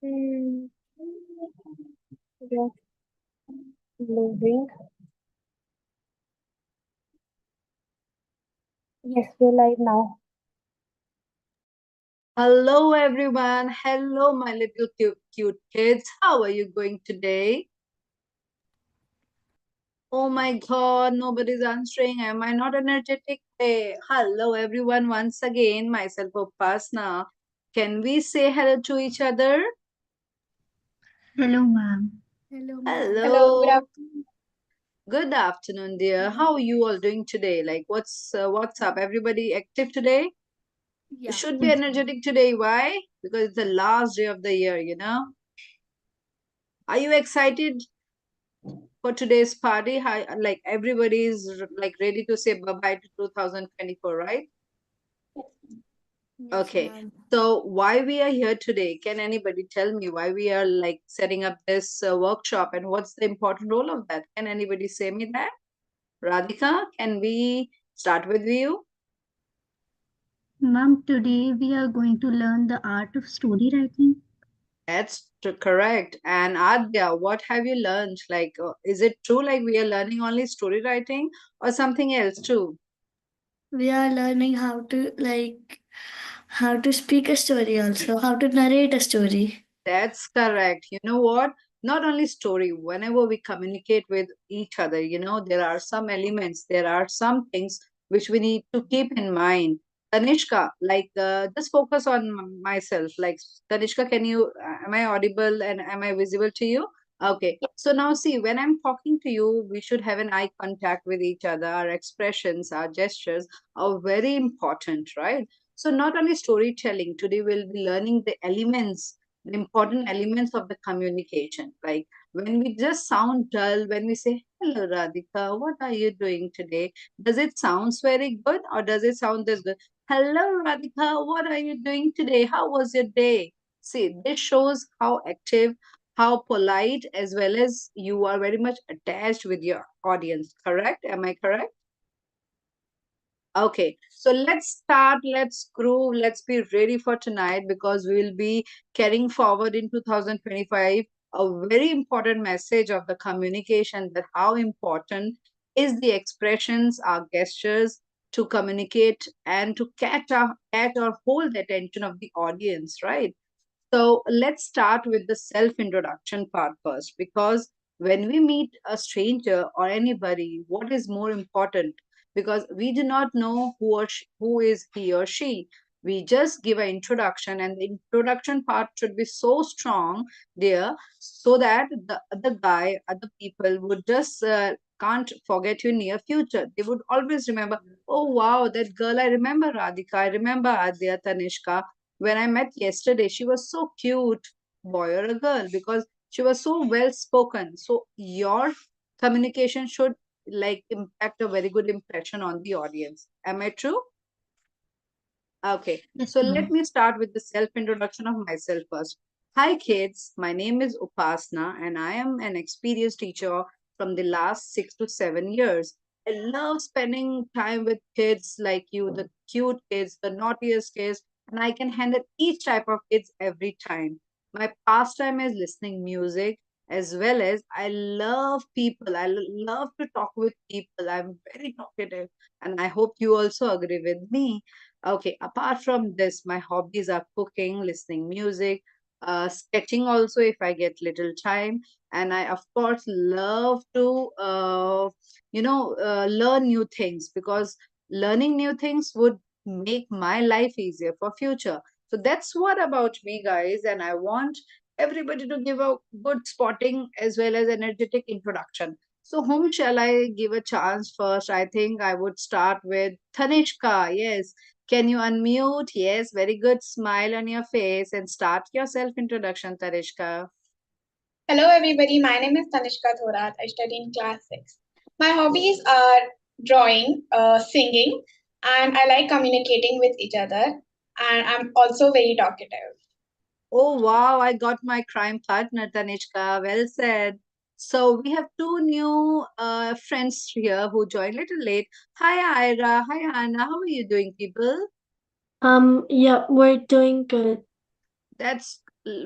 Mm, just loading. Yes, we're live now. Hello, everyone. Hello, my little cute kids. How are you going today? Oh my God, nobody's answering. Am I not energetic? Hey, hello, everyone. Once again, myself, Upasna. Can we say hello to each other? Hello, ma'am. Hello, ma'am. Hello. Hello, good afternoon. Good afternoon, dear. How are you all doing today? Like, what's up? Everybody active today? You Yeah. should be energetic today. Why? Because it's the last day of the year. Are you excited for today's party? Like everybody is like ready to say bye-bye to 2024, right? Yes, Okay. ma'am. So why we are here today? Can anybody tell me why we are like setting up this workshop and what's the important role of that? Can anybody say me that? Radhika, can we start with you? Ma'am, today we are going to learn the art of story writing. That's correct. And Adya, what have you learned? Like, is it true like we are learning only story writing or something else too? We are learning how to speak a story also, how to narrate a story. That's correct. You know what? Not only story, whenever we communicate with each other, there are some elements, there are some things which we need to keep in mind. Tanishka, like, just focus on myself. Like, Tanishka, am I audible and am I visible to you? Okay. So now see, when I'm talking to you, we should have an eye contact with each other. Our expressions, our gestures are very important, right? So not only storytelling, today we'll be learning the important elements of the communication. Like when we just sound dull, when we say, "Hello, Radhika, what are you doing today?" Does it sounds very good or does it sound this good? "Hello, Radhika, what are you doing today? How was your day?" See, this shows how active, how polite, as well as you are very much attached with your audience. Correct? Am I correct? Okay, so let's start, let's groove, let's be ready for tonight because we will be carrying forward in 2025 a very important message of the communication, that how important is the expressions, our gestures to communicate and to catch or hold the attention of the audience, right? So let's start with the self introduction part first, because when we meet a stranger or anybody, what is more important? Because we do not know who is he or she. We just give an introduction, and the introduction part should be so strong there, so that the other guy, other people would just can't forget you in near future. They would always remember, oh wow, that girl, I remember Radhika, I remember Adya, Tanishka. When I met yesterday, she was so cute, boy or a girl, because she was so well spoken. So your communication should like impact a very good impression on the audience. Am I true? Okay, Yes, so let ma'am. me start with the self introduction of myself first. Hi, kids. My name is Upasna, and I am an experienced teacher from the last 6 to 7 years. I love spending time with kids like you, the cute kids, the naughtiest kids, and I can handle each type of kids every time. My pastime is listening music, as well as I love people. Love to talk with people. I'm very talkative, and I hope you also agree with me. Okay, apart from this, my hobbies are cooking, listening music, sketching also if I get little time, and I of course love to learn new things, because learning new things would make my life easier for future. So that's what about me, guys, and I want everybody to give a good spotting as well as energetic introduction. So whom shall I give a chance first? I think I would start with Tanishka. Yes, can you unmute? Yes, very good. Smile on your face and start your self introduction, Tarishka. Hello, everybody. My name is Tanishka Thorat. I study in class 6. My hobbies are drawing, singing, and I like communicating with each other. And I'm also very talkative. Oh, wow. I got my crime partner, Tanishka. Well said. So we have two new friends here who joined a little late. Hi, Ira. Hi, Anna. How are you doing, people? Yeah, we're doing good. That's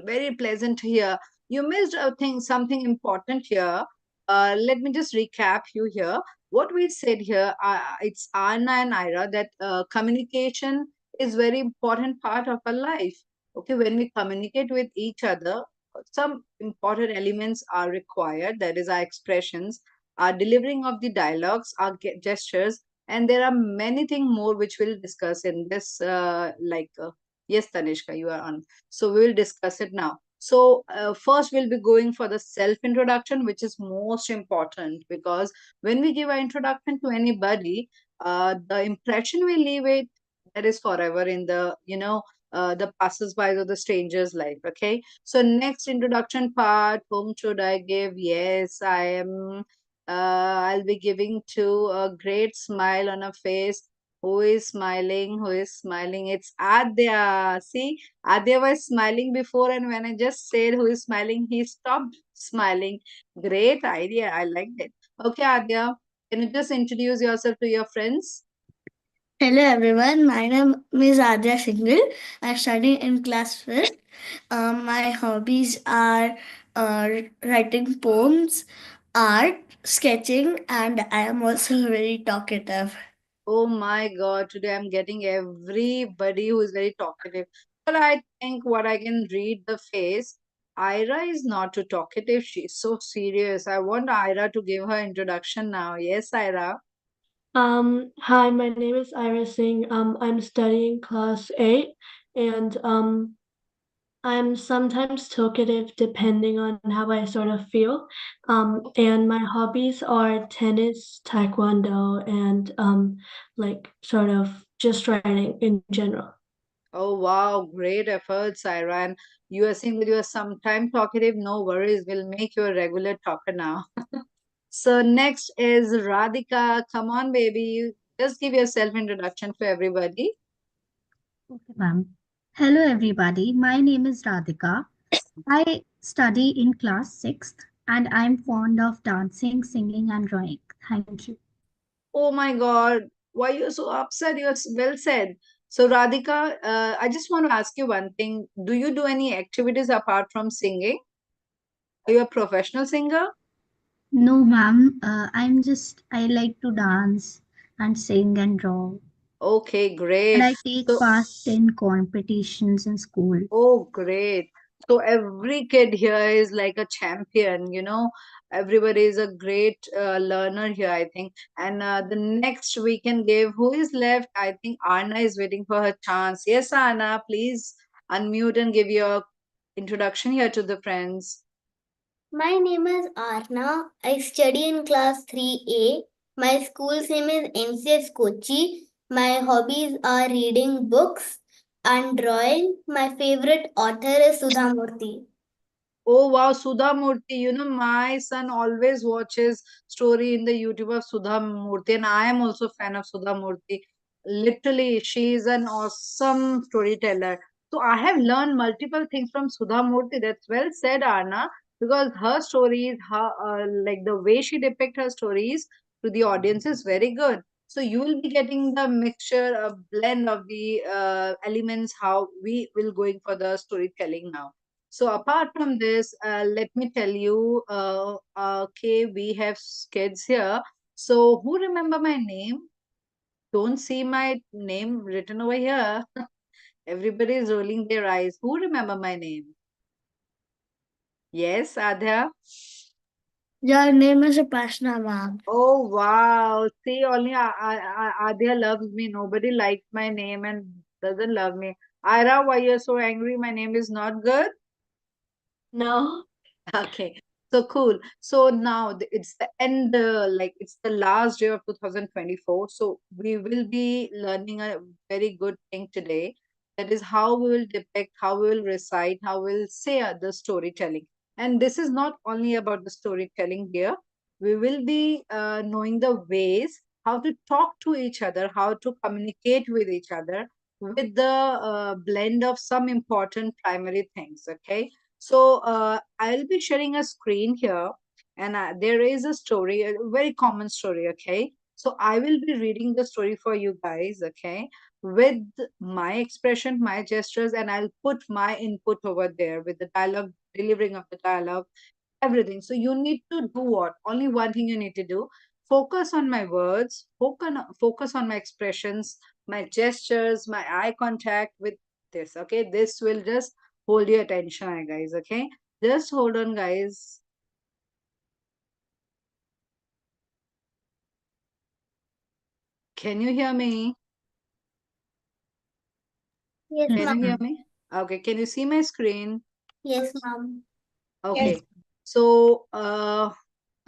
very pleasant to hear. You missed a thing, something important here. Let me just recap you here. What we said here, it's Anna and Ira, that communication is very important part of our life. Okay, when we communicate with each other, some important elements are required. That is our expressions, our delivering of the dialogues, our gestures, and there are many things more which we'll discuss in this. Yes, Tanishka, you are on. So we will discuss it now. So first we'll be going for the self introduction, which is most important, because when we give an introduction to anybody, the impression we leave it, that is forever in the the passers-by or the stranger's life. Okay. So next introduction part, whom should I give? Yes, I am. I'll be giving to a great smile on a face. Who is smiling? Who is smiling? It's Adya. See, Adya was smiling before, and when I just said who is smiling, he stopped smiling. Great idea. I liked it. Okay, Adya, can you just introduce yourself to your friends? Hello everyone, my name is Adya Singhal. I study in class 5th. My hobbies are writing poems, art, sketching, and I am also very talkative. Oh my God, today I'm getting everybody who is very talkative. But I think what I can read the face, Ira is not too talkative. She's so serious. I want Ira to give her introduction now. Yes, Ira. Hi, my name is Iris Singh. I'm studying class 8, and I'm sometimes talkative depending on how I sort of feel. And my hobbies are tennis, taekwondo, and like sort of just writing in general. Oh wow, great efforts, Ira. And you are saying that you are sometime talkative. No worries, we'll make you a regular talker now. So next is Radhika. Come on, baby. Just give your self introduction to everybody. Okay, ma'am. Hello, everybody. My name is Radhika. I study in class 6th and I'm fond of dancing, singing, and drawing. Thank you. Oh my God, why you so upset? You're well said. So Radhika, I just want to ask you one thing. Do you do any activities apart from singing? Are you a professional singer? No, ma'am. I like to dance and sing and draw. Okay, And great. I take So, part in competitions in school. oh, great. So every kid here is like a champion. Everybody is a great learner here, I think. And the next we can give, who is left? I think Anna is waiting for her chance. Yes, Anna, please unmute and give your introduction here to the friends. My name is Arna. I study in class 3A. My school's name is NCS Kochi. My hobbies are reading books and drawing. My favorite author is Sudha Murthy. Oh wow, Sudha Murthy. My son always watches story in the YouTube of Sudha Murthy, and I am also fan of Sudha Murthy. Literally, she is an awesome storyteller. So I have learned multiple things from Sudha Murthy. That's well said, Anna, because her stories, like the way she depict her stories to the audience is very good. So you will be getting the mixture, a blend of the elements, how we will going for the storytelling now. So apart from this, let me tell you, okay, we have kids here. So who remember my name? Don't see my name written over here. Everybody is rolling their eyes. Who remember my name? Yes, Adya. Your name is Upasna, ma'am. Oh wow! See, only Adya loves me. Nobody likes my name and doesn't love me. Ira, why you're so angry? My name is not good. No? Okay, so cool. So now it's the end, like it's the last day of 2024. So we will be learning a very good thing today. That is how we will depict, how we will recite, how we will say the storytelling. And this is not only about the storytelling here. We will be knowing the ways how to talk to each other, how to communicate with each other with the blend of some important primary things. Okay, so I'll be sharing a screen here, and there is a story, a very common story. Okay, so I will be reading the story for you guys. Okay, with my expression, my gestures, and I'll put my input over there with the dialogue, delivering of the dialogue, everything. So you need to do what? Only one thing you need to do. Focus on my words, focus on my expressions, my gestures, my eye contact with this. Okay. This will just hold your attention, guys. Okay. Just hold on, guys. Can you hear me? Yes, Yes, Can you ma'am. hear ma'am. me? Okay. Can you see my screen? Yes, ma'am. Okay. Yes. So,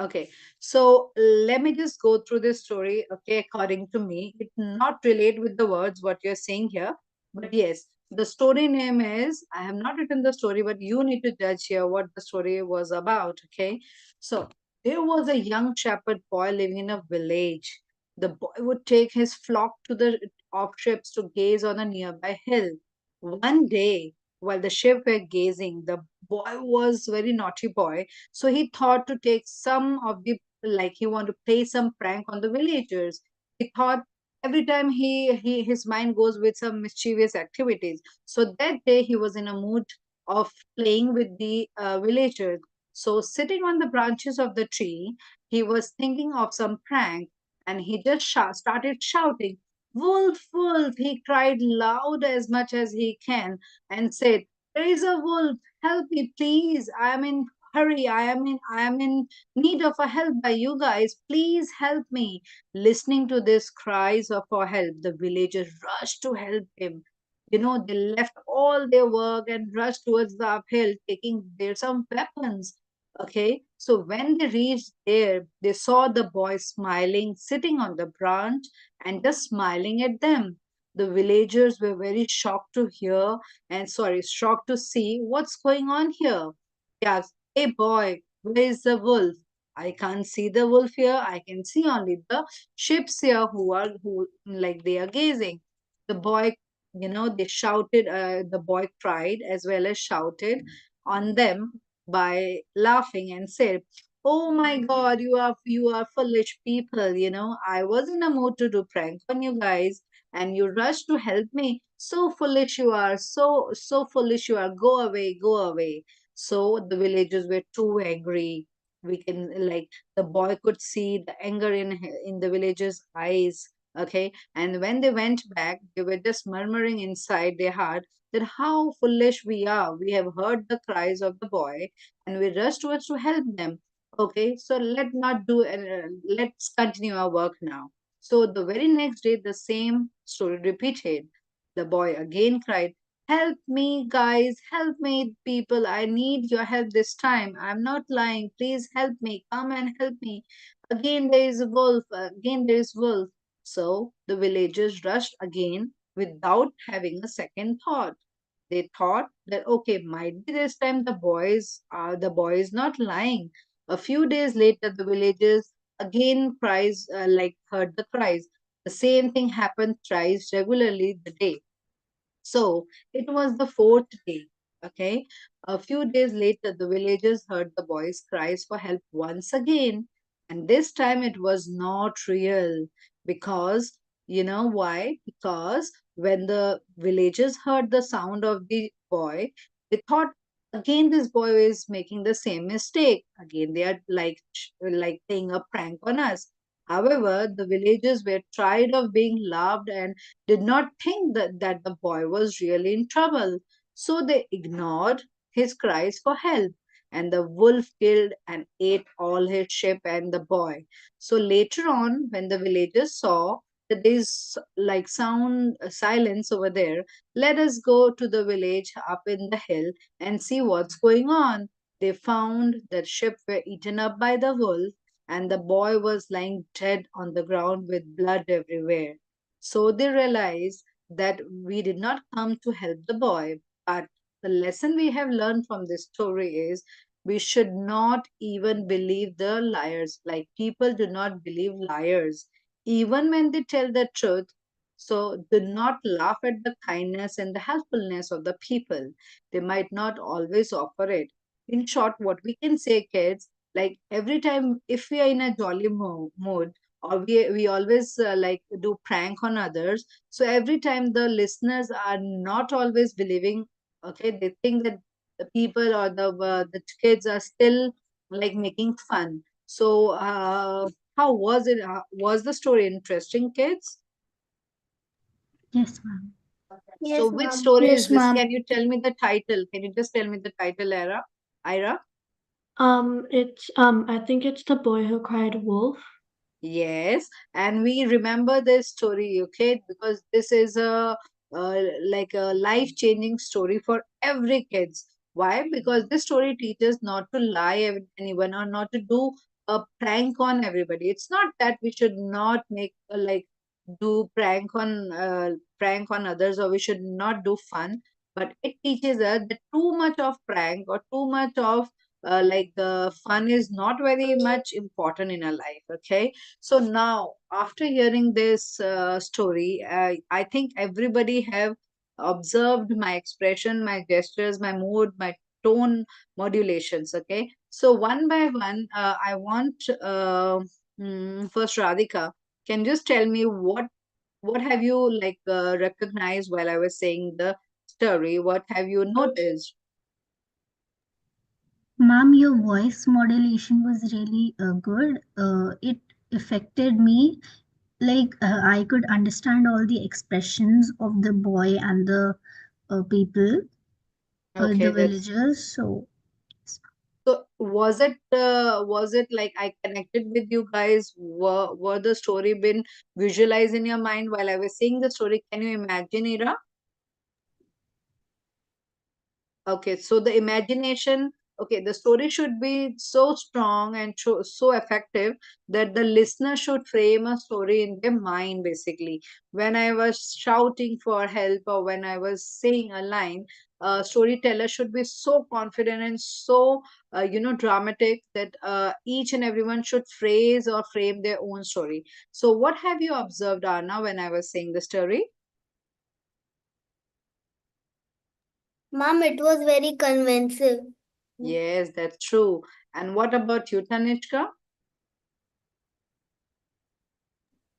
okay, so let me just go through this story. Okay, according to me, it not relate with the words what you're saying here, but yes, the story name is, I have not written the story, but you need to judge here what the story was about. Okay, so there was a young shepherd boy living in a village. The boy would take his flock to the of sheep to gaze on a nearby hill. One day, while the sheep were gazing, the boy was very naughty boy, so he thought to take some of the, like he want to play some prank on the villagers. He thought every time his mind goes with some mischievous activities. So that day he was in a mood of playing with the villagers. So sitting on the branches of the tree, he was thinking of some prank, and he just started shouting, "Wolf, wolf!" He cried loud as much as he can and said, "There is a wolf! Help me, please! I am in hurry. I am in need of a help by you guys. Please help me." Listening to these cries for help, the villagers rushed to help him. They left all their work and rushed towards the uphill, taking their some weapons. Okay, so when they reached there, they saw the boy smiling, sitting on the branch and just smiling at them. The villagers were very shocked to hear and sorry, shocked to see what's going on here. He asked, "Hey boy, where is the wolf?" "I can't see the wolf here. I can see only the ships here who like they are gazing." The boy, they shouted, the boy cried as well as shouted on them by laughing and said, "Oh my God, you are foolish people. I was in a mood to do prank on you guys and you rush to help me. So foolish you are, so foolish you are. Go away, go away." So the villagers were too angry. We can like the boy could see the anger in the villagers' eyes. Okay, and when they went back, they were just murmuring inside their heart that how foolish we are. We have heard the cries of the boy and we rushed towards to help them. Okay, so let's continue our work now. So the very next day, the same story repeated. The boy again cried, "Help me, guys, help me, people. I need your help this time. I'm not lying. Please help me. Come and help me. Again, there is a wolf. Again, there is wolf." So the villagers rushed again without having a second thought. They thought that okay, might be this time the boy is not lying. A few days later, the villagers again cries like heard the cries. The same thing happened thrice regularly the day. So it was the fourth day. Okay. A few days later, the villagers heard the boy's cries for help once again. And this time it was not real because, you know why? Because when the villagers heard the sound of the boy, they thought again this boy is making the same mistake. Again, they are like playing a prank on us. However, the villagers were tired of being loved and did not think that the boy was really in trouble. So they ignored his cries for help. And the wolf killed and ate all his sheep and the boy. So later on, when the villagers saw that there is like sound silence over there, let us go to the village up in the hill and see what's going on. They found that sheep were eaten up by the wolf and the boy was lying dead on the ground with blood everywhere. So they realized that we did not come to help the boy, but the lesson we have learned from this story is we should not even believe the liars. Like people do not believe liars, even when they tell the truth. So do not laugh at the kindness and the helpfulness of the people. They might not always offer it. In short, what we can say, kids, like every time if we are in a jolly mood or we always like do prank on others. So every time the listeners are not always believing, okay, they think that the people or the kids are still like making fun. So how was it? Was the story interesting, kids? Yes, ma'am. So Yes, which ma'am. story Yes, is this? ma'am. Can you tell me the title? Can you just tell me the title, Ira? I think it's The Boy Who Cried Wolf. Yes, and we remember this story, okay, because this is a like a life-changing story for every kids. Why? Because this story teaches not to lie anyone or not to do a prank on everybody. It's not that we should not make like do prank on others, or we should not do fun, but it teaches us that too much of prank or too much of fun is not very much important in our life. Okay, so now, after hearing this story, I think everybody have observed my expression, my gestures, my mood, my tone modulations. Okay, so one by one, I want first Radhika. Can you just tell me what have you recognized while I was saying the story? What have you noticed? Ma'am, your voice modulation was really good. It affected me. I could understand all the expressions of the boy and the people, Okay, the that's villagers. So, so was it like I connected with you guys? Were the story been visualized in your mind while I was saying the story? Can you imagine, Ira? Okay, so the imagination, okay, the story should be so strong and so effective that the listener should frame a story in their mind, basically. When I was shouting for help or when I was saying a line, a storyteller should be so confident and so, dramatic that each and everyone should phrase or frame their own story. So, what have you observed, Anna, when I was saying the story? Ma'am, it was very convincing. Yes, that's true. And what about you, Tanishka?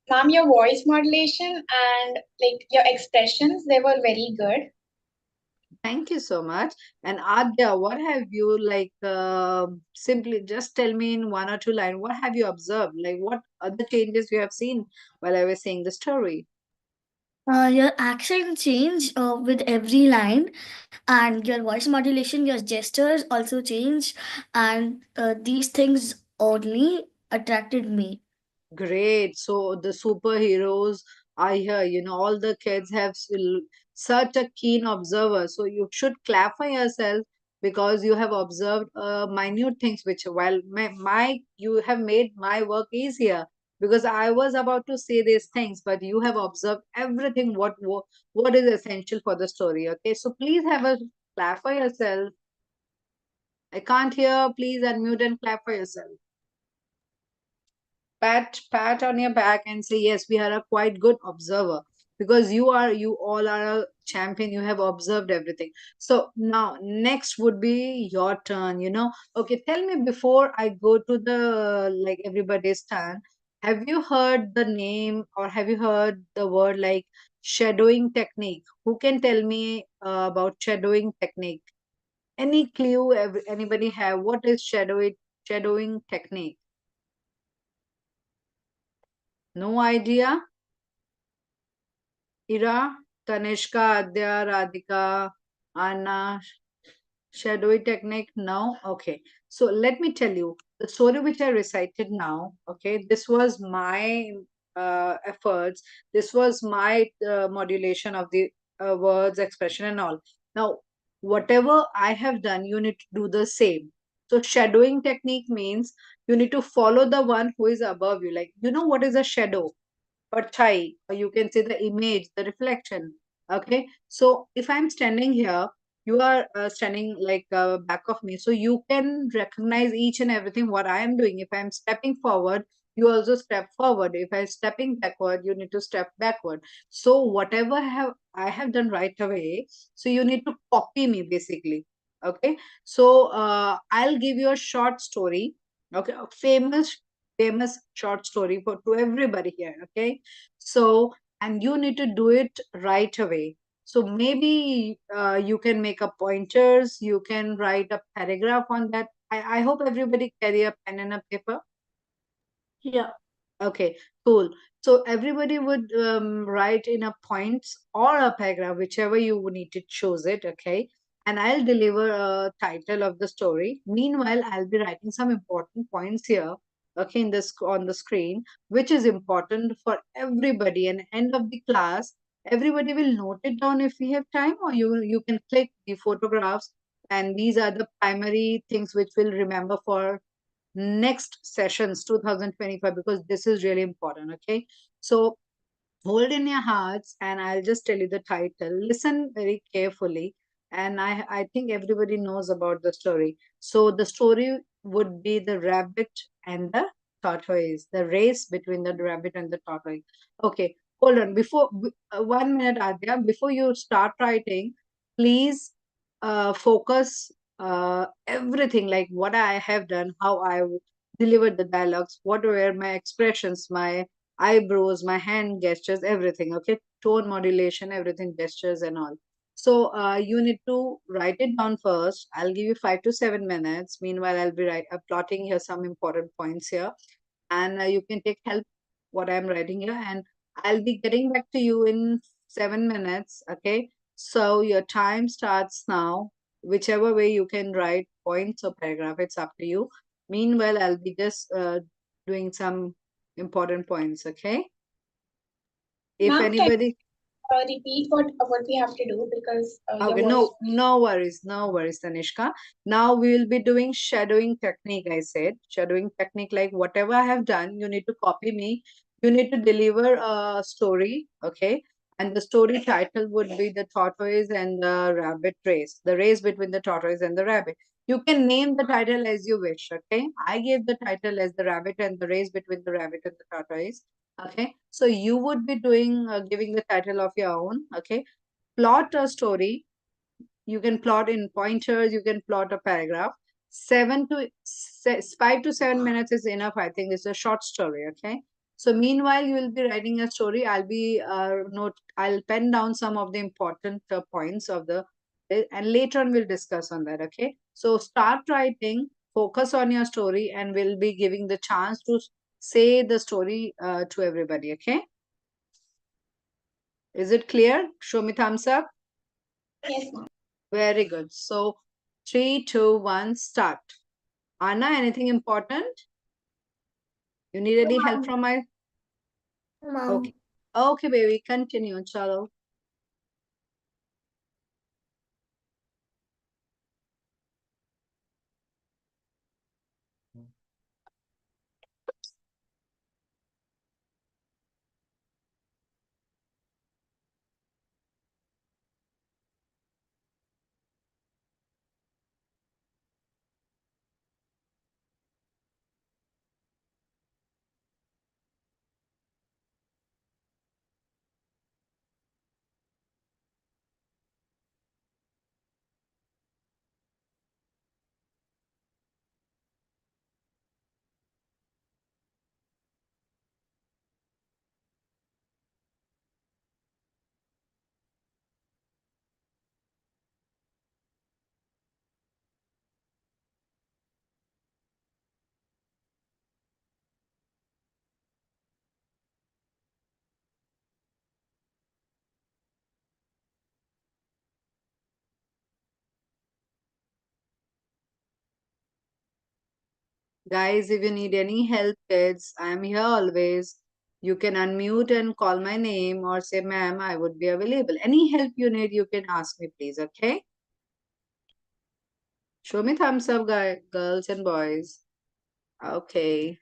Ma'am, your voice modulation and like your expressions, they were very good. Thank you so much. And Adya, what have you simply just tell me in one or two lines, what have you observed? Like what other changes you have seen while I was saying the story? Your accent change with every line, and your voice modulation, your gestures also change, and these things only attracted me. Great. So the superheroes are here. All the kids have such a keen observer. So you should clap for yourself because you have observed minute things, which while you have made my work easier because I was about to say these things, but you have observed everything what is essential for the story. Okay. So please have a clap for yourself. I can't hear. Please unmute and clap for yourself. Pat on your back and say yes, we are a quite good observer because you all are a champion. You have observed everything. So now next would be your turn. Okay, tell me before I go to the like everybody's turn, have you heard the name or have you heard the word like shadowing technique? Who can tell me about shadowing technique? Any clue anybody have? What is shadowing technique? No idea? Ira, Tanishka, Adya, Radhika, Anna, shadowy technique? No? Okay. So let me tell you the story which I recited now. Okay. This was my efforts. This was my modulation of the words, expression, and all. Now, whatever I have done, you need to do the same. So, shadowing technique means you need to follow the one who is above you. Like, you know what is a shadow? Parchai, or you can say the image, the reflection. Okay, so if I'm standing here, you are standing back of me, so you can recognize each and everything what I am doing. If I'm stepping forward, you also step forward. If I'm stepping backward, you need to step backward. So whatever I have done right away, so you need to copy me basically. Okay, so I'll give you a short story. Okay, a famous famous short story to everybody here. Okay, so and you need to do it right away. So maybe you can make up pointers, you can write a paragraph on that. I hope everybody carry a pen and a paper. Yeah. Okay, cool. So everybody would write in a points or a paragraph, whichever you would need to choose it. Okay, and I'll deliver a title of the story. Meanwhile, I'll be writing some important points here. Okay, in this on the screen, which is important for everybody. And end of the class, everybody will note it down if we have time, or you can click the photographs. And these are the primary things which we'll remember for next sessions 2025, because this is really important. Okay, so hold in your hearts and I'll just tell you the title. Listen very carefully, and I think everybody knows about the story. So the story would be The Rabbit and the Tortoise, the race between the rabbit and the tortoise. Okay, hold on, before 1 minute, Adya, before you start writing, please focus everything, like what I have done, how I delivered the dialogues, what were my expressions, my eyebrows, my hand gestures, everything. Okay, tone modulation, everything, gestures and all. So you need to write it down first. I'll give you 5 to 7 minutes. Meanwhile, I'll be plotting here some important points here, and you can take help what I'm writing here, and I'll be getting back to you in 7 minutes. Okay, so your time starts now. Whichever way you can write points or paragraph, it's up to you. Meanwhile, I'll be just doing some important points. Okay, if Ma'am, can anybody. you repeat what we have to do, because your Okay, voice. no worries, Tanishka. Now we will be doing shadowing technique. I said shadowing technique, like whatever I have done, you need to copy me. You need to deliver a story, okay? And the story title would be The Tortoise and the Rabbit Race, the race between the tortoise and the rabbit. You can name the title as you wish, okay? I gave the title as The Rabbit and the Race Between the Rabbit and the Tortoise, okay? So you would be doing, giving the title of your own, okay? Plot a story. You can plot in pointers, you can plot a paragraph. 5 to 7 minutes is enough. I think it's a short story. Okay, so meanwhile you will be writing a story. I'll pen down some of the important points of the, and later on we'll discuss on that. Okay, so start writing, focus on your story, and we'll be giving the chance to say the story to everybody. Okay, is it clear? Show me thumbs up. Yes, ma'am. Very good. So 3, 2, 1, start. Anna, anything important? You need any help from my? Mom. Okay. Okay, baby, continue. Chalo. Guys, if you need any help, kids, I am here always. You can unmute and call my name or say, ma'am, I would be available. Any help you need, you can ask me, please. Okay. Show me thumbs up, guys, girls and boys. Okay.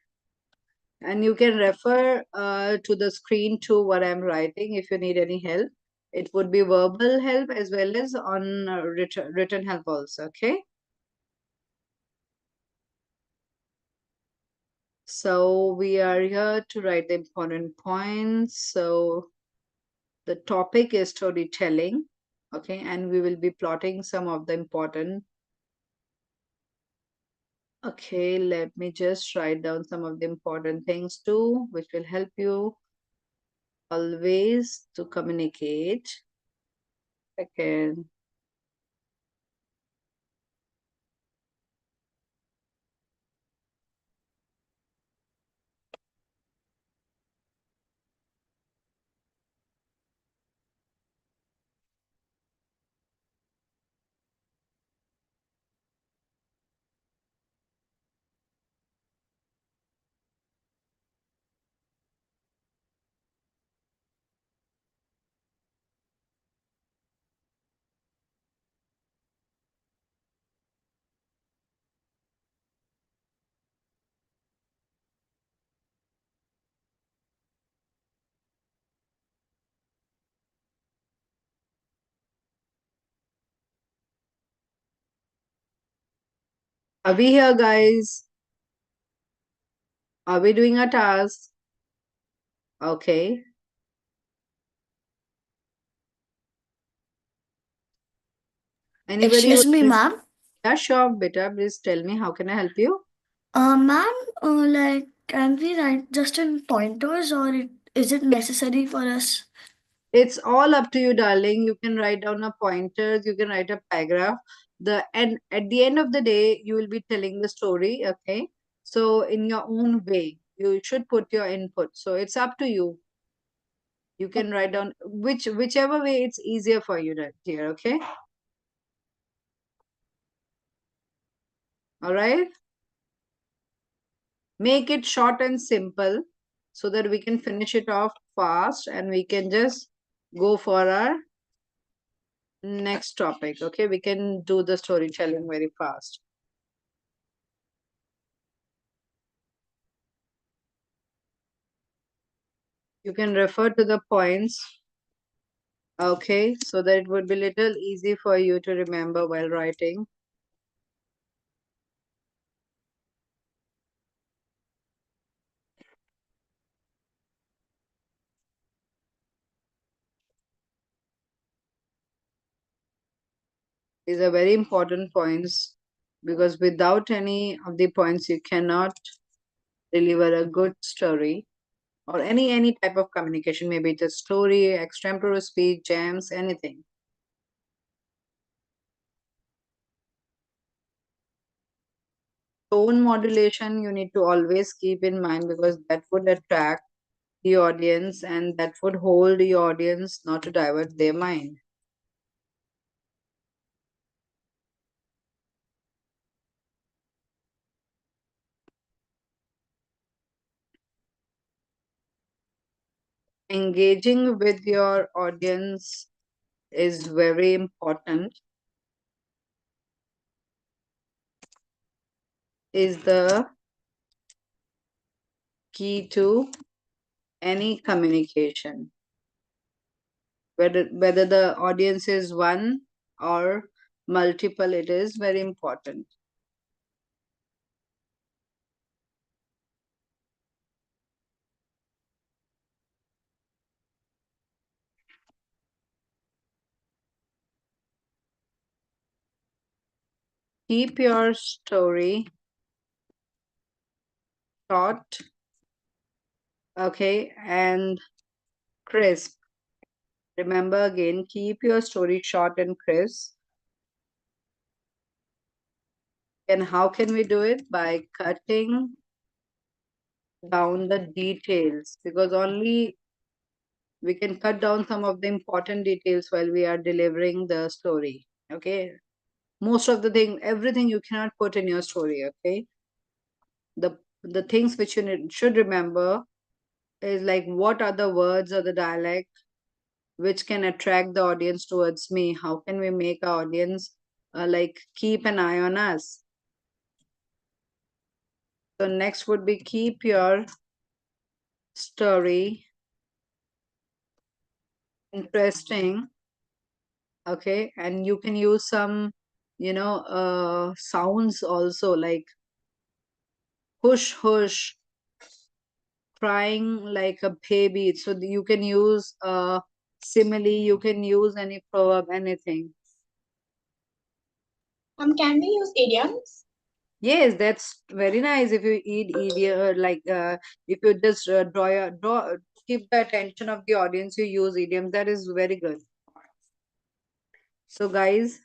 And you can refer to the screen to what I'm writing if you need any help. It would be verbal help as well as on written help also. Okay. So we are here to write the important points. So the topic is storytelling. Okay. And we will be plotting some of the important Okay, let me just write down some of the important things too, which will help you always to communicate. Second. Are we here, guys? Are we doing a task? Okay. Anybody? Excuse me, ma'am. Yeah, sure, beta. Please tell me, how can I help you? Ma'am, like, can we write just in pointers, or is it necessary for us? It's all up to you, darling. You can write down a pointers, you can write a paragraph. And at the end of the day, you will be telling the story, okay? So in your own way, you should put your input. So it's up to you. You can write down whichever way it's easier for you, dear, okay? All right. Make it short and simple so that we can finish it off fast and we can just go for our next topic. Okay, we can do the storytelling very fast. You can refer to the points, okay, so that it would be little easy for you to remember while writing. These are very important points because without any of the points you cannot deliver a good story or any type of communication. Maybe it's a story, extemporary speech, jams, anything. Tone modulation you need to always keep in mind because that would attract the audience and that would hold the audience not to divert their mind. Engaging with your audience is very important, is the key to any communication. Whether the audience is one or multiple, it is very important. Keep your story short, okay, and crisp. Remember again, keep your story short and crisp. And how can we do it? By cutting down the details, because only we can cut down some of the important details while we are delivering the story. Okay. Most of the thing, everything you cannot put in your story. Okay. The things which you should remember is like what are the words or the dialect which can attract the audience towards me. How can we make our audience like keep an eye on us? So next would be keep your story interesting, okay, and you can use some sounds also, like hush hush, crying like a baby. So you can use simile, you can use any proverb, anything. Can we use idioms? Yes, that's very nice. If you eat idiom, if you just keep the attention of the audience, you use idioms. That is very good. So, guys,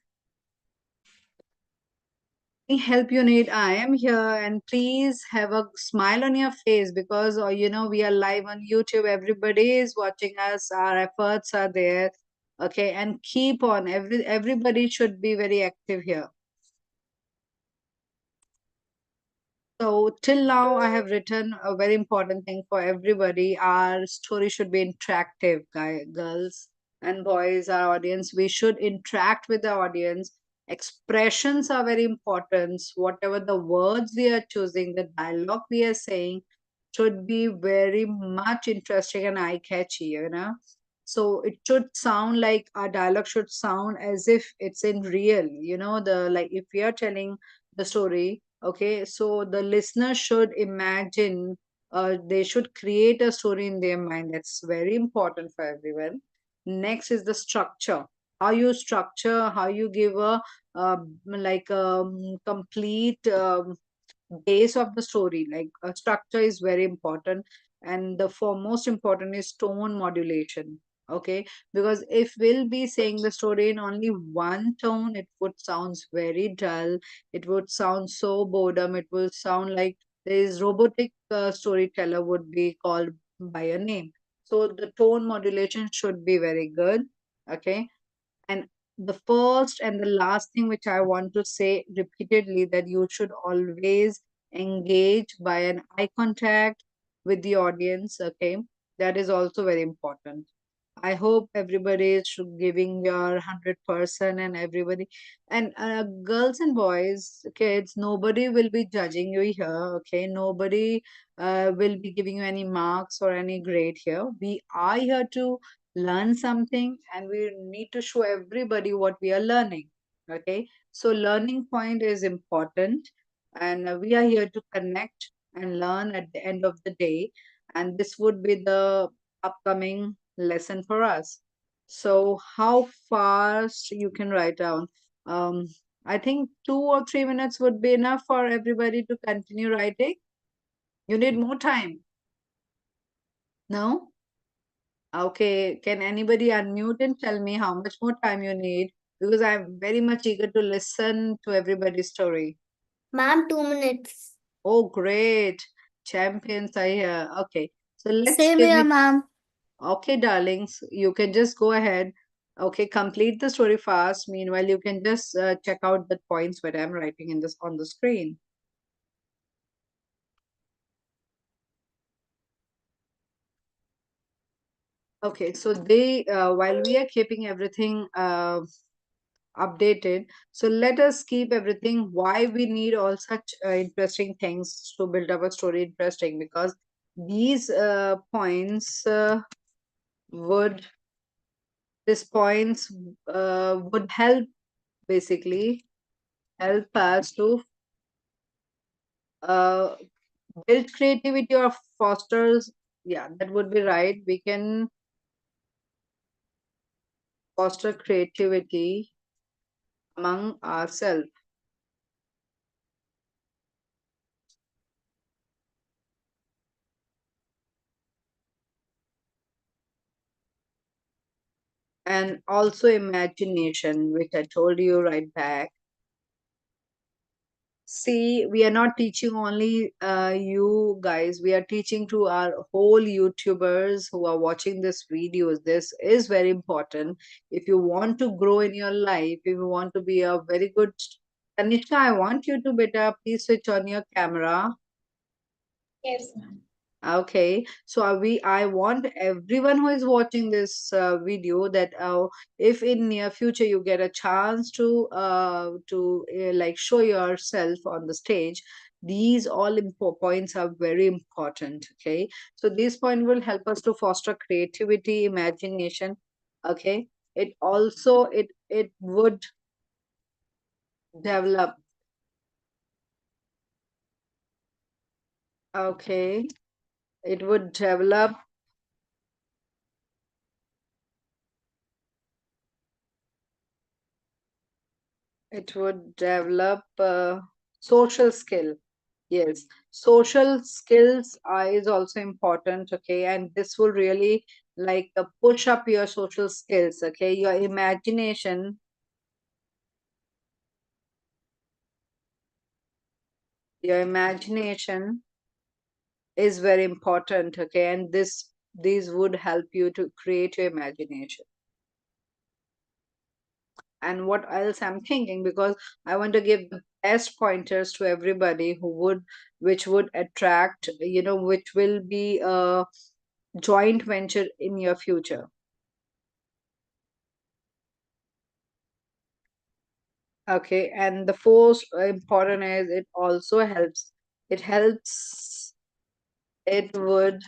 any help you need, I am here, and please have a smile on your face because we are live on YouTube. Everybody is watching us. Our efforts are there. Okay, and keep on. Everybody should be very active here. So till now, I have written a very important thing for everybody. Our story should be interactive, girls and boys, our audience. We should interact with the audience. Expressions are very important. Whatever the words we are choosing, the dialogue we are saying should be very much interesting and eye-catchy. So it should sound like our dialogue should sound as if it's in real, if we are telling the story. Okay, so the listener should imagine, they should create a story in their mind. That's very important for everyone. Next is the structure. How you structure, how you give a complete base of the story. Like structure is very important, and the foremost important is tone modulation. Okay, because if we'll be saying the story in only one tone, it would sounds very dull. It would sound so boredom. It will sound like this robotic storyteller would be called by a name. So the tone modulation should be very good. Okay, and the first and the last thing which I want to say repeatedly, that you should always engage by an eye contact with the audience. Okay, that is also very important. I hope everybody is giving your 100%, and everybody, and girls and boys, kids, nobody will be judging you here. Okay, nobody will be giving you any marks or any grade here. We are here to learn something, and we need to show everybody what we are learning. Okay, so learning point is important, and we are here to connect and learn at the end of the day, and this would be the upcoming lesson for us. So how fast you can write down? um I think 2 or 3 minutes would be enough for everybody to continue writing. You need more time? No? Okay, can anybody unmute and tell me how much more time you need? Because I'm very much eager to listen to everybody's story. Ma'am, 2 minutes. Oh, great. Champions are here. Okay. So let's Same give here, it. ma'am. Okay, darlings, you can just go ahead. Okay, complete the story fast. Meanwhile, you can just check out the points what I'm writing in this on the screen. Okay, so while we are keeping everything updated, so let us keep everything. Why we need all such interesting things to build up a story interesting? Because these points would these points would help, basically help us to uh, build creativity or fosters. Yeah, that would be right. We can foster creativity among ourselves. And also imagination, which I told you right back. See, we are not teaching only you guys, we are teaching to our whole YouTubers who are watching this videos. This is very important. If you want to grow in your life, if you want to be a very good Tanishka, I want you to beta, please switch on your camera. Yes, ma'am. Okay, so I want everyone who is watching this video that if in near future you get a chance to like show yourself on the stage, these all points are very important. Okay, so this point will help us to foster creativity, imagination. Okay, it also it would develop. Okay, it would develop it would develop Social skill. Yes, social skills is also important, okay, and this will really like push up your social skills, okay, your imagination. Your imagination is very important, okay, and these would help you to create your imagination. And what else I'm thinking, because I want to give the best pointers to everybody which would attract, which will be a joint venture in your future. Okay, and the fourth important is it also helps. It helps. It would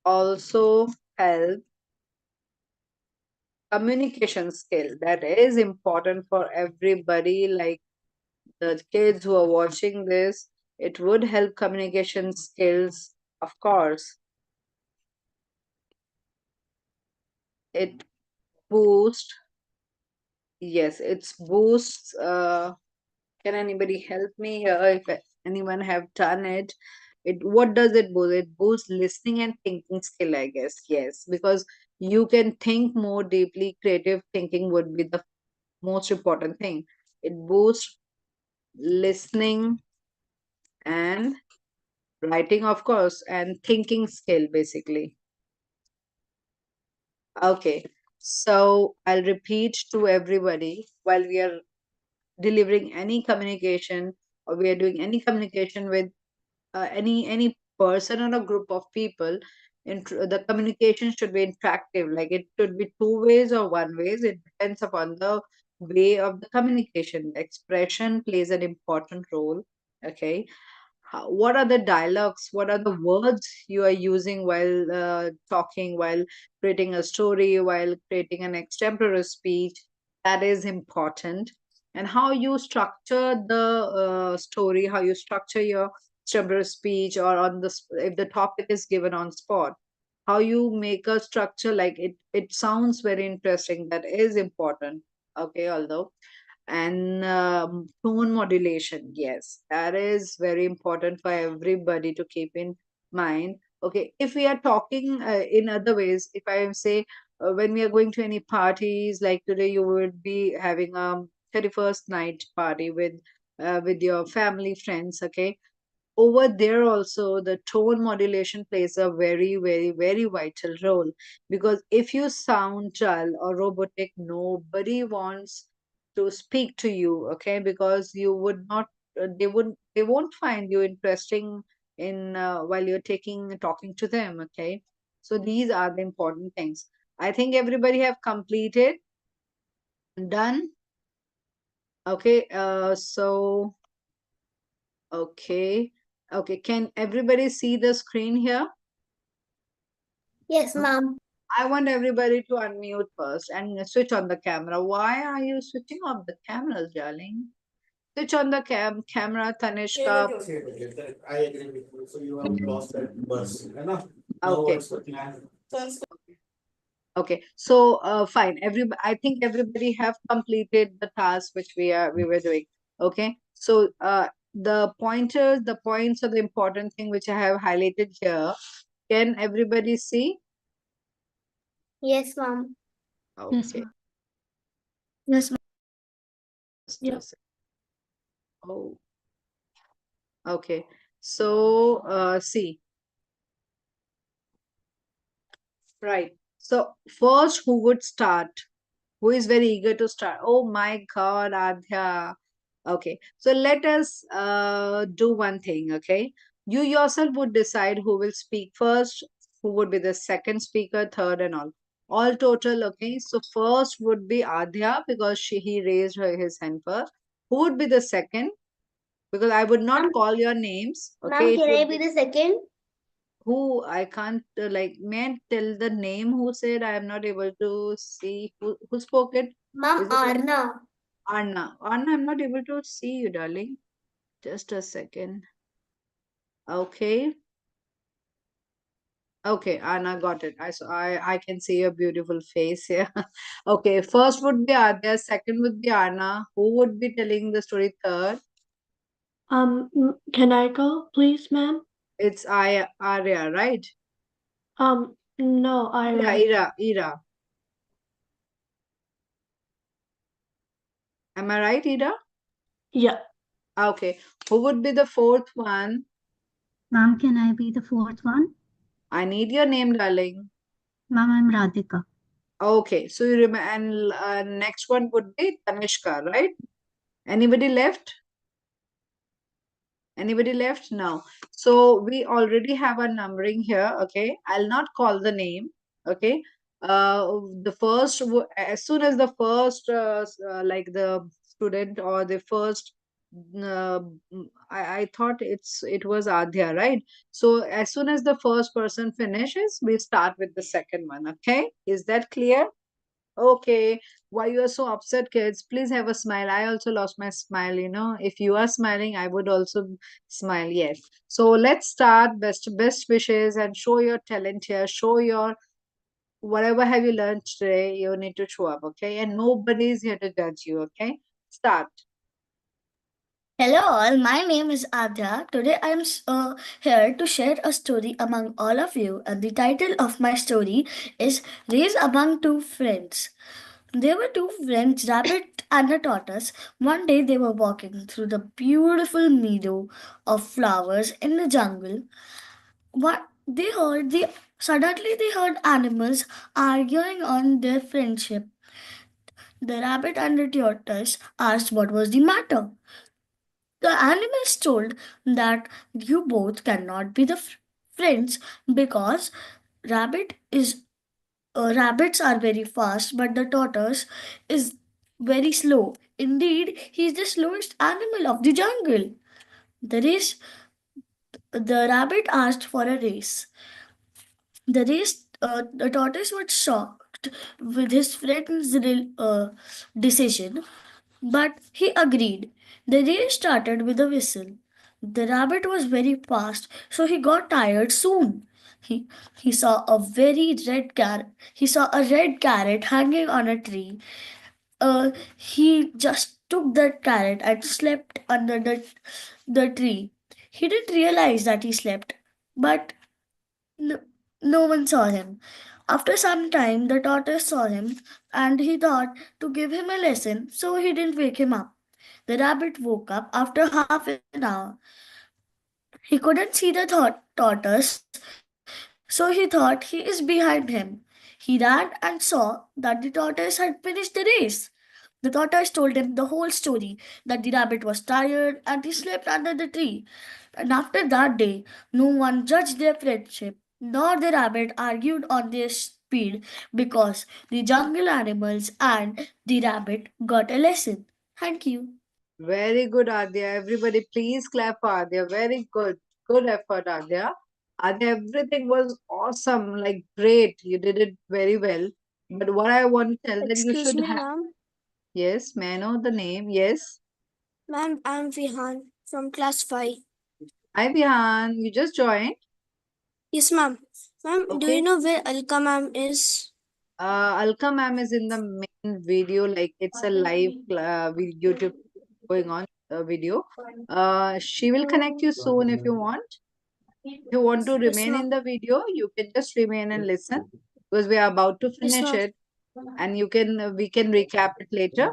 also help communication skill. That is important for everybody. Like the kids who are watching this, it would help communication skills, of course. It boosts. Yes, it's boosts. Can anybody help me here if anyone have done it? What does it boost? It boosts listening and thinking skill, I guess. Yes, because you can think more deeply. Creative thinking would be the most important thing. It boosts listening and writing, of course, and thinking skill basically. Okay, so I'll repeat to everybody while we are delivering any communication, or we are doing any communication with any person or a group of people. The communication should be interactive, like it should be two ways or one ways. It depends upon the way of the communication. Expression plays an important role. Okay, what are the dialogues, what are the words you are using while talking, while creating a story, while creating an extemporary speech. That is important. And how you structure the story, how you structure your extemporary speech, or on if the topic is given on spot, how you make a structure, like it sounds very interesting. That is important. Okay, although, and tone modulation, yes, that is very important for everybody to keep in mind. Okay, if we are talking in other ways, if I say when we are going to any parties, like today you would be having a 31st night party with your family friends, okay, over there also the tone modulation plays a very, very, very vital role. Because if you sound dull or robotic, nobody wants to speak to you, okay, because you would not they won't find you interesting in while you're talking to them, okay. So these are the important things. I think everybody have completed, done. Okay, so okay. Okay, can everybody see the screen here? Yes, ma'am. I want everybody to unmute first and switch on the camera. Why are you switching off the cameras, darling? Switch on the camera, Tanishka. I agree with you. So you have lost that verse. है ना? Now Okay. what's the plan? Okay. So fine. I think everybody have completed the task which we were doing. Okay. So the points of the important thing which I have highlighted here. Can everybody see? Yes, ma'am. Yes, Okay. ma'am. Yes, ma'am. Yes. Oh. Okay. So see. Right. So first, who would start? Who is very eager to start? Oh my God, Adhya. Okay. So let us do one thing. Okay. You yourself would decide who will speak first, who would be the second speaker, third, and all. All total. Okay. So first would be Adhya, because he raised his hand first. Who would be the second? Because I would not Ma'am, call your names. ma'am, Okay. It can I would be be the second? who I can't may I tell the name who said. I am not able to see who spoke it. Ma'am, Is it Arna. Anna? Anna, I'm not able to see you, darling. Just a second. Okay. Okay, Anna got it. I can see your beautiful face here. Okay, first would be Adya, second would be Anna. Who would be telling the story third? Can I go, please, ma'am? It's Arya, right? No, Ira, Ira. Ira. Am I right, Ira? Yeah. Okay. Who would be the fourth one? Ma'am, can I be the fourth one? I need your name, darling. Ma'am, I'm Radhika. Okay, so you remember, and next one would be Tanishka, right? Anybody left? Anybody left? No. So we already have a numbering here. Okay, I'll not call the name. Okay. The first, as soon as the first, like the student or the first, I thought it was Adya, right? So as soon as the first person finishes, we start with the second one. Okay, is that clear? Okay, why you are so upset, kids? Please have a smile. I also lost my smile, you know. If you are smiling, I would also smile. Yes. So let's start. Best wishes and show your talent here. Show your whatever have you learned today. You need to show up, okay? And nobody is here to judge you, okay? Start. Hello all, my name is Adya. Today I am here to share a story among all of you, and the title of my story is Race Among Two Friends. There were two friends, Rabbit and a Tortoise. One day they were walking through the beautiful meadow of flowers in the jungle. What they heard, suddenly they heard animals arguing on their friendship. The rabbit and the tortoise asked what was the matter. The animals told that you both cannot be the friends because rabbit is rabbits are very fast, but the tortoise is very slow. Indeed, he is the slowest animal of the jungle. The race, the rabbit asked for a race. The tortoise was shocked with his friend's decision, but he agreed. The race started with a whistle. The rabbit was very fast, so he got tired soon. He, he saw a very red carrot. He saw a red carrot hanging on a tree. He just took that carrot and slept under the tree. He didn't realize that he slept, but no, no one saw him. After some time, the tortoise saw him and he thought to give him a lesson, so he didn't wake him up. The rabbit woke up after half an hour. He couldn't see the tortoise, so he thought he is behind him. He ran and saw that the tortoise had finished the race. The tortoise told him the whole story that the rabbit was tired and he slept under the tree. And after that day, no one judged their friendship, nor the rabbit argued on their speed because the jungle animals and the rabbit got a lesson. Thank you. Very good, Adya. Everybody, please clap for Adya. Very good. Good effort, Adya. Adya, everything was awesome. Like, great. You did it very well. But what I want to tell that you Excuse should me, have. ma'am. Yes, may I know the name? Yes. Ma'am, I'm Vihan from class 5. Hi, Vihan. You just joined. Yes, ma'am. Ma'am, do Okay. you know where Alka ma'am is? Alka ma'am is in the main video. Like, it's a live YouTube going on video. She will connect you soon if you want. If you want to Yes, remain in ma'am. the video, you can just remain and listen because we are about to Yes, finish ma'am. it, and we can recap it later.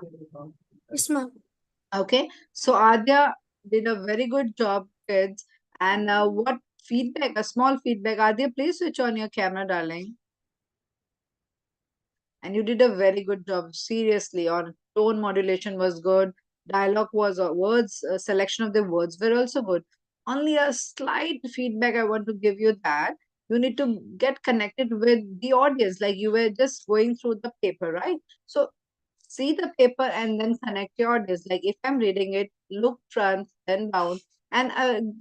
Yes, ma'am. Okay. So Adya did a very good job, kids. And what feedback? A small feedback. Adya, please switch on your camera, darling. And you did a very good job. Seriously, on tone modulation was good. Dialogue was words selection of the words were also good. Only a slight feedback I want to give you that you need to get connected with the audience. Like you were just going through the paper, right? So see the paper and then connect your audience. Like if I'm reading it, look front, then down. And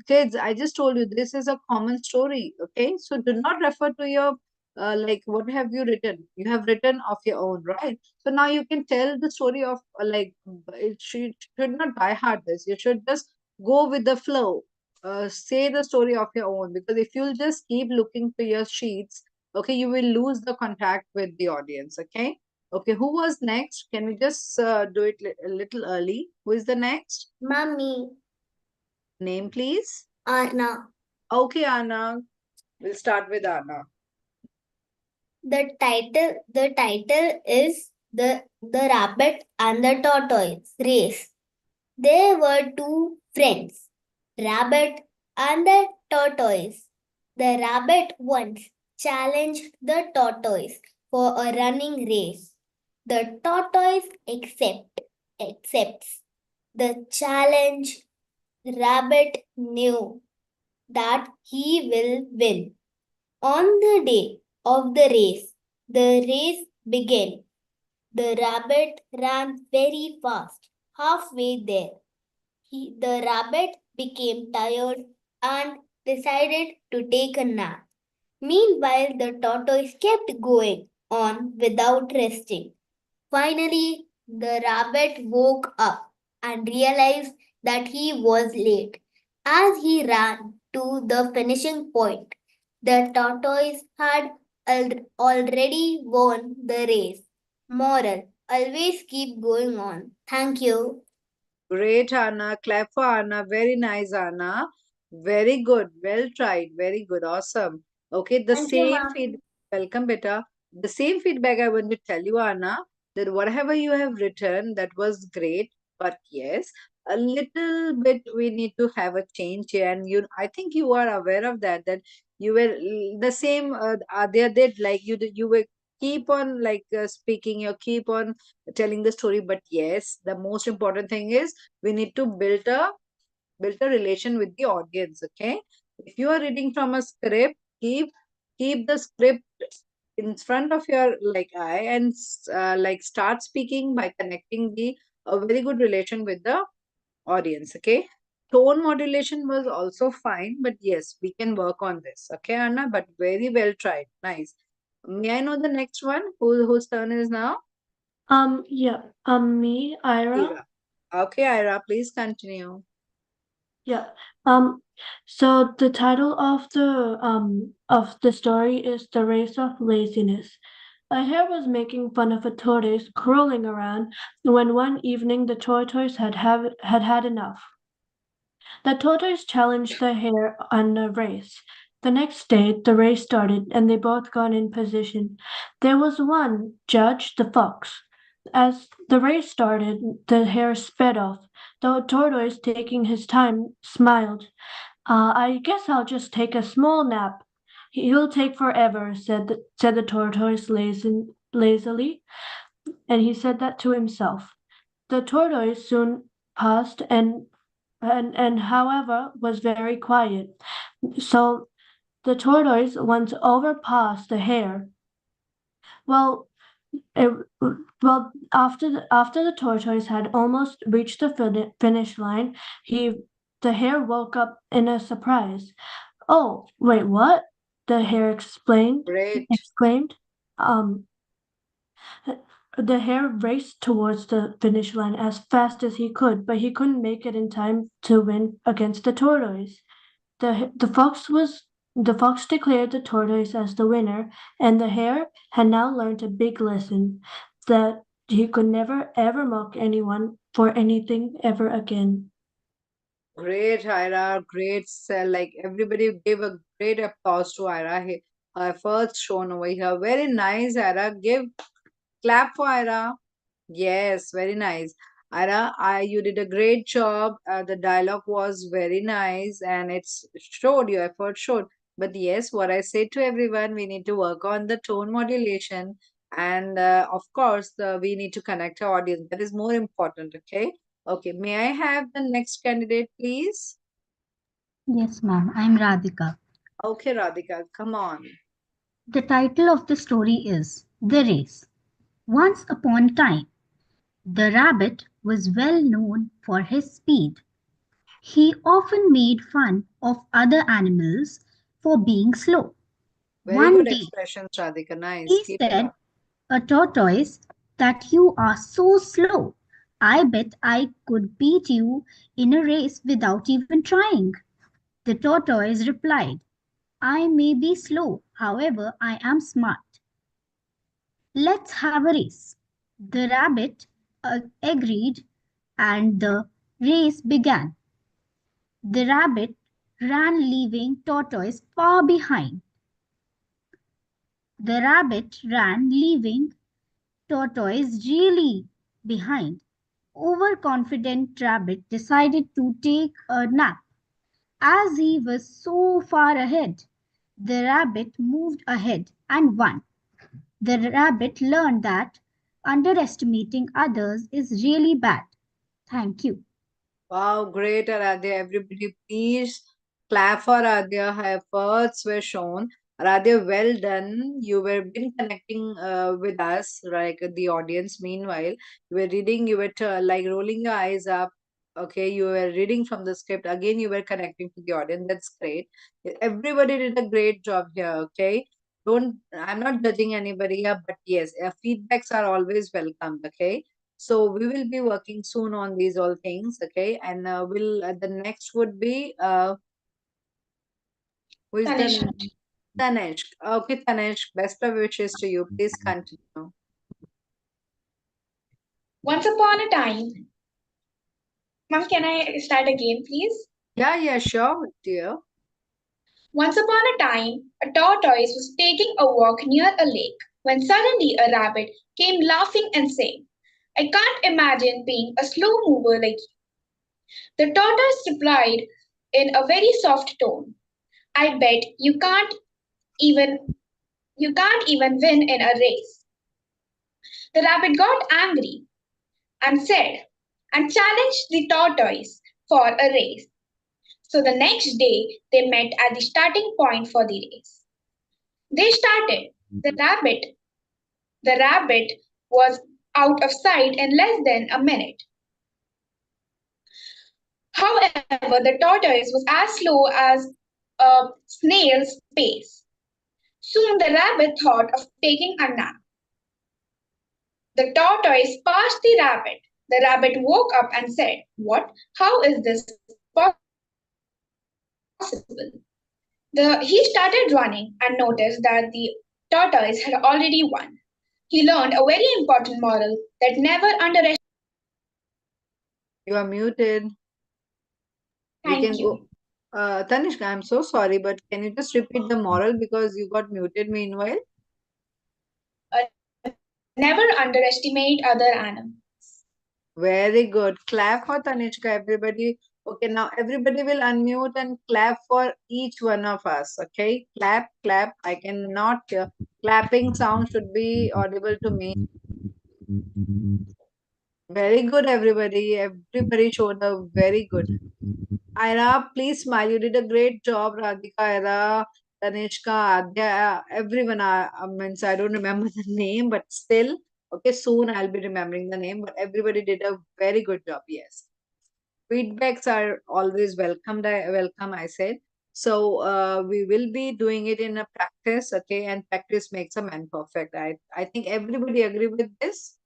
kids, I just told you this is a common story. Okay, so do not refer to your like what have you written? You have written of your own, right? So now you can tell the story of like it should not by heart this. You should just go with the flow. say the story of your own, because if you'll just keep looking to your sheets, okay, you will lose the contact with the audience. Okay. Okay, who was next? Can we just do it a little early? Who is the next? Mommy, Name, please. Arna. Okay, Anna. We'll start with Anna. The title is the Rabbit and the Tortoise Race. There were two friends, Rabbit and the Tortoise. The rabbit once challenged the tortoise for a running race. The tortoise accepts the challenge. Rabbit knew that he will win. On the day of the race began. The rabbit ran very fast. Halfway there, the rabbit became tired and decided to take a nap. Meanwhile, the tortoise kept going on without resting. Finally, the rabbit woke up and realized that he was late. As he ran to the finishing point, the tortoise had already won the race. Moral: always keep going on. Thank you. Great, Anna. Clap for Anna. Very nice, Anna. Very good. Well tried. Very good. Awesome. Okay, the Thank you, same ma'am. feed. Welcome, beta. The same feedback I want to tell you, Anna, that whatever you have written, that was great. But yes, a little bit we need to have a change here. And I think you are aware of that. That you were the same. They did like you were keep on like speaking. You keep on telling the story. But yes, the most important thing is we need to build a relation with the audience. Okay, if you are reading from a script, keep the script in front of your like eye and like start speaking by connecting the a very good relation with the audience. Okay, tone modulation was also fine, but yes, we can work on this. Okay, Anna, but very well tried. Nice. May I know the next one? Whose turn is now? Yeah. Me, Ira. Ira. Okay, Ira, please continue. Yeah. So the title of the story is The Race of Laziness. A hare was making fun of a tortoise crawling around when one evening the tortoise had enough. The tortoise challenged the hare on a race. The next day the race started and they both got in position. There was one judge, the fox. As the race started, the hare sped off. The tortoise, taking his time, smiled. I guess I'll just take a small nap. He'll take forever, said the tortoise lazily, and he said that to himself. The tortoise soon passed and however was very quiet. So the tortoise once overpassed the hare. Well, it, after the tortoise had almost reached the finish line, the hare woke up in a surprise. Oh, wait, what? The hare Great. exclaimed. Um, the hare raced towards the finish line as fast as he could, but he couldn't make it in time to win against the tortoise. The fox declared the tortoise as the winner, and the hare had now learned a big lesson that he could never ever mock anyone for anything ever again. Great, Ira. Great. Like everybody gave a great applause to Ira. Her first shown over here. Very nice, Ira. Clap for Ira. Yes, very nice. Ira, you did a great job. The dialogue was very nice and it's showed your effort showed. But yes, what I say to everyone, we need to work on the tone modulation and of course, we need to connect our audience. That is more important. Okay. Okay. May I have the next candidate, please? Yes, ma'am. I'm Radhika. Okay, Radhika, come on. The title of the story is The Race. Once upon a time, the rabbit was well known for his speed. He often made fun of other animals for being slow. Very One good day, expressions, Radhika. Nice. he Keep it said, up. a tortoise, that you are so slow. I bet I could beat you in a race without even trying. The tortoise replied, I may be slow, however, I am smart. Let's have a race. The rabbit agreed, and the race began. The rabbit ran, leaving tortoise far behind. The rabbit ran, leaving tortoise really behind. Overconfident rabbit decided to take a nap. As he was so far ahead, the rabbit moved ahead and won. The rabbit learned that underestimating others is really bad. Thank you. Wow, great, Aradhya. Everybody, please clap for Aradhya. Her efforts were shown. Aradhya, well done. You were been connecting with us, like the audience. Meanwhile, you were reading, you were like rolling your eyes up. Okay, you were reading from the script. Again, you were connecting to the audience. That's great. Everybody did a great job here. Okay. Don't, I'm not judging anybody here, but yes, feedbacks are always welcome. Okay. So we will be working soon on these all things, okay? And the next would be who is Tanishq. the Tanishq. Okay, Tanishq, best of wishes to you. Please continue. Once upon a time, Mom, can I start again, please? Yeah, sure, dear. Once upon a time, a tortoise was taking a walk near a lake when suddenly a rabbit came laughing and saying, I can't imagine being a slow mover like you. The tortoise replied in a very soft tone, I bet even you can't even win in a race. The rabbit got angry and said and challenged the tortoise for a race. So the next day they met at the starting point for the race. They started. The rabbit was out of sight in less than a minute. However, the tortoise was as slow as a snail's pace. Soon the rabbit thought of taking a nap. The tortoise passed the rabbit. The rabbit woke up and said, What? How is this possible? He started running and noticed that the tortoise had already won. He learned a very important moral that never underestimate. You are muted. Thank you. Tanishq, I'm so sorry, but can you just repeat the moral because you got muted meanwhile? Never underestimate other animals. Very good. Clap for Tanishka, everybody. Okay, now everybody will unmute and clap for each one of us. Okay, clap, clap. I cannot hear. Clapping sound should be audible to me. Very good, everybody. Everybody showed a very good. Ira, please smile. You did a great job, Radhika, Ira, Tanishka, Adya, everyone. Means I don't remember the name, but still, okay, soon I'll be remembering the name. But everybody did a very good job. Yes, feedbacks are always welcomed. Welcome, I said. So we will be doing it in a practice, okay? And practice makes a man perfect. I think everybody agree with this.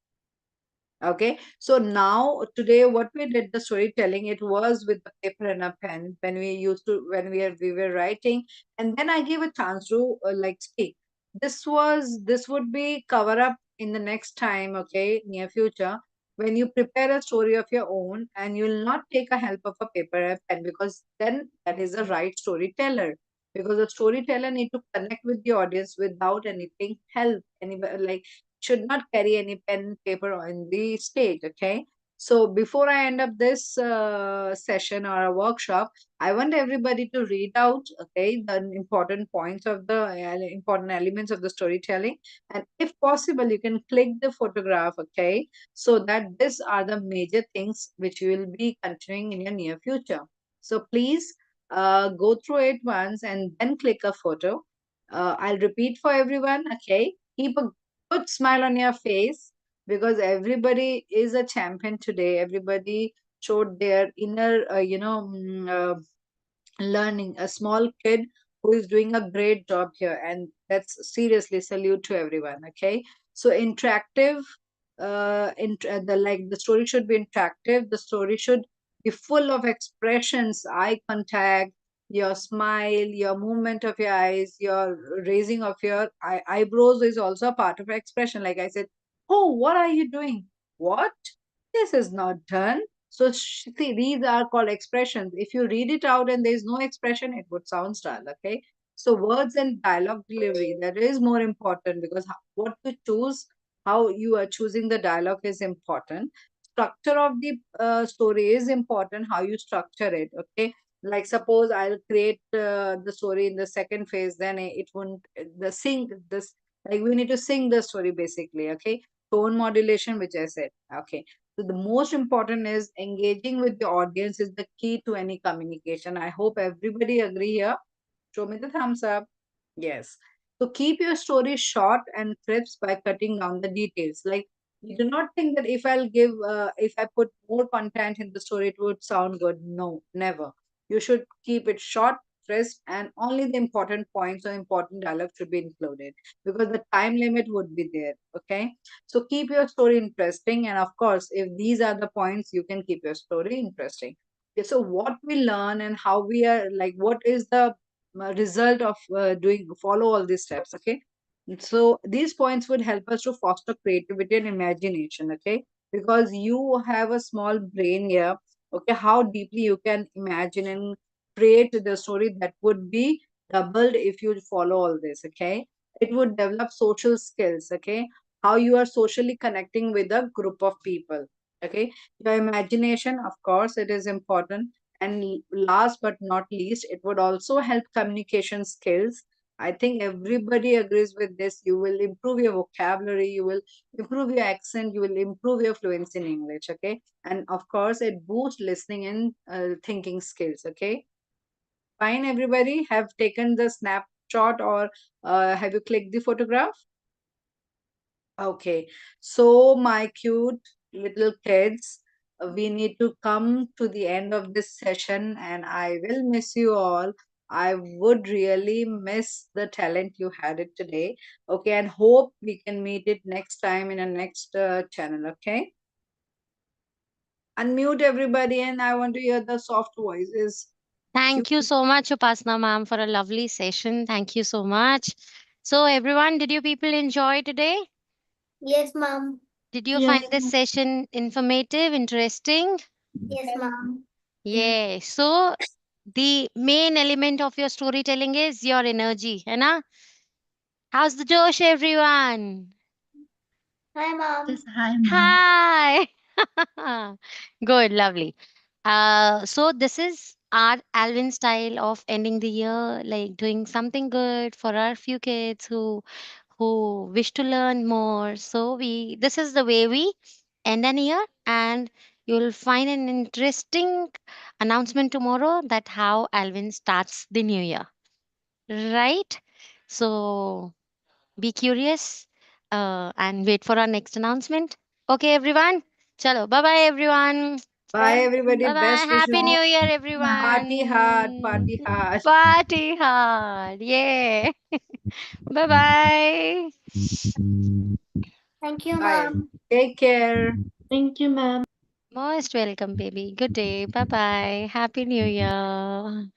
Okay, so now today what we did the storytelling, it was with the paper and a pen when we used to when we were writing, and then I gave a chance to like speak. This would be cover up in the next time, okay, near future, when you prepare a story of your own and you will not take a help of a paper and pen, because then that is a right storyteller, because the storyteller need to connect with the audience without anything help anybody, like should not carry any pen paper on the stage. Okay, so before I end up this session or a workshop, I want everybody to read out, okay, the important points of the important elements of the storytelling, and if possible you can click the photograph, okay, so that these are the major things which you will be continuing in your near future. So please go through it once and then click a photo. I'll repeat for everyone, okay. Keep a good smile on your face, because everybody is a champion today. Everybody showed their inner learning. A small kid who is doing a great job here, and that's seriously salute to everyone. Okay, so interactive, the story should be interactive. The story should be full of expressions, eye contact, your smile, your movement of your eyes, your raising of your eyebrows is also a part of expression. Like I said, oh, what are you doing? What? This is not done. So see, these are called expressions. If you read it out and there is no expression, it would sound dull. Okay. So words and dialogue delivery, that is more important, because what you choose, how you are choosing the dialogue is important. Structure of the story is important, how you structure it. Okay. Like suppose I'll create the story in the second phase, then it won't the sing this, like we need to sing the story basically. Okay. Tone modulation, which I said. Okay. So the most important is engaging with the audience is the key to any communication. I hope everybody agree here. Show me the thumbs up. Yes. So keep your story short and crisp by cutting down the details. Like, you do not think that if I put more content in the story, it would sound good. No, never. You should keep it short, crisp, and only the important points or important dialogue should be included, because the time limit would be there. Okay. So keep your story interesting. And of course, if these are the points, you can keep your story interesting. Okay, so what we learn and how we are, like, what is the result of doing follow all these steps. Okay. So these points would help us to foster creativity and imagination. Okay. Because you have a small brain here. Okay. How deeply you can imagine and create the story, that would be doubled if you follow all this. Okay. It would develop social skills. Okay. How you are socially connecting with a group of people. Okay. Your imagination, of course, it is important. And last but not least, it would also help communication skills. I think everybody agrees with this. You will improve your vocabulary, you will improve your accent, you will improve your fluency in English. Okay. And of course, it boosts listening and thinking skills. Okay. Fine, everybody. Have taken the snapshot, or have you clicked the photograph? Okay. So, my cute little kids, we need to come to the end of this session, and I will miss you all. I would really miss the talent you had it today. Okay, and hope we can meet it next time in a next channel. Okay. Unmute everybody, and I want to hear the soft voices. Thank you so much, Upasna ma'am, for a lovely session. Thank you so much. So, everyone, did you people enjoy today? Yes, ma'am. Did you Yes, find this session informative, interesting? Yes, ma'am. Yeah. So, the main element of your storytelling is your energy, है ना? How's the Josh, everyone? Hi, ma'am. Yes, hi, ma'am. Hi. Good, lovely. So this is our Alvin style of ending the year, like doing something good for our few kids who wish to learn more. So this is the way we end an year, and you'll find an interesting announcement tomorrow that how Alvin starts the new year. Right? So be curious and wait for our next announcement. Okay, everyone. Chalo. Bye bye, everyone. Bye, everybody. Bye bye. Best wishes. Happy New Year, Party hard, party everyone. hard. Party hard. Yeah. Bye bye. Thank you, Bye. ma'am. Take care. thank you, ma'am. Most welcome, baby. Good day. Bye bye. Happy New Year.